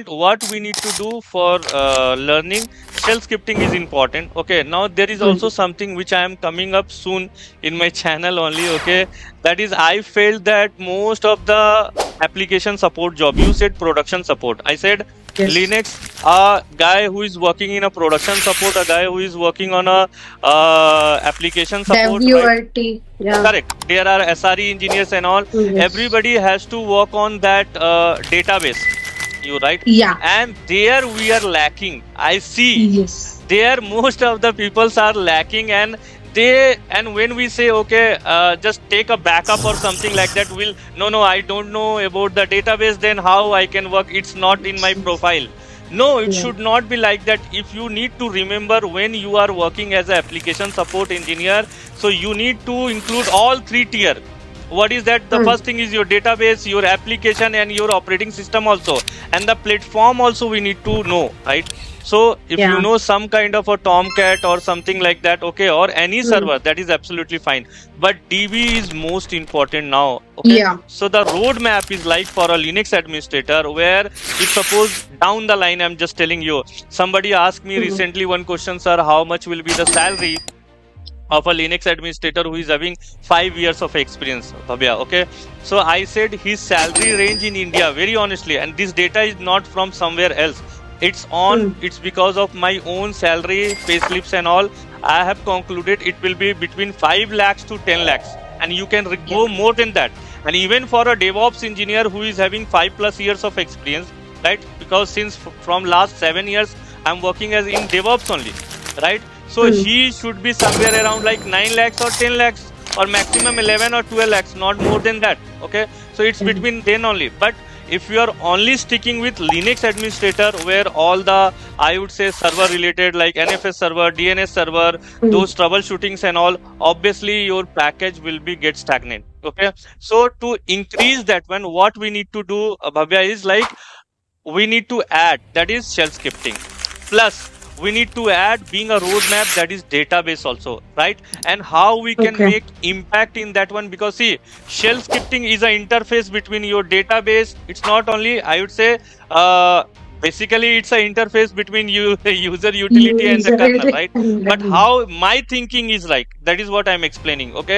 what we need to do for learning shell scripting is important. Okay, now there is also something which I am coming up soon in my channel only. Okay, that is I felt that most of the application support job, you said production support, I said Yes. Linux, a guy who is working in a production support, a guy who is working on a application support, right? WRT. Yeah. Correct. There are SRE engineers and all. Yes. Everybody has to work on that database. You right? Yeah. And there we are lacking. I see. Yes. There most of the peoples are lacking, and when we say okay, just take a backup or something like that, will no, I don't know about the database. Then how I can work? It's not in my profile. No, it Yeah. should not be like that. If you need to remember when you are working as an application support engineer, so you need to include all three tier. What is that? The first thing is your database, your application, and your operating system also, and the platform also we need to know, right? So if Yeah. you know some kind of a Tomcat or something like that, okay, or any server, that is absolutely fine. But DB is most important now. Okay? Yeah. So the roadmap is like for a Linux administrator, where if suppose down the line, I'm just telling you, somebody asked me recently one question, sir, how much will be the salary of a Linux administrator who is having 5 years of experience, Bhavya, okay? So I said his salary range in India, very honestly, and this data is not from somewhere else. It's because of my own salary, pay slips and all. I have concluded it will be between 5 lakhs to 10 lakhs, and you can go more than that. And even for a DevOps engineer who is having 5+ years of experience, right? Because since from last 7 years, I'm working as in DevOps only, right? So he should be somewhere around like 9 lakhs or 10 lakhs or maximum 11 or 12 lakhs, not more than that. Okay, so it's between then only. But if you are only sticking with Linux administrator, where all the, I would say, server related like NFS server, DNS server, those troubleshootings and all, obviously your package will be get stagnant. Okay, so to increase that one, what we need to do, Bhavya, is like we need to add, that is shell scripting, plus we need to add being a roadmap, that is database also, right? And how we can make impact in that one, because see, shell scripting is an interface between your database. It's not only, I would say, basically it's an interface between you, user utility and the kernel, right? But how my thinking is like, that is what I'm explaining. Okay,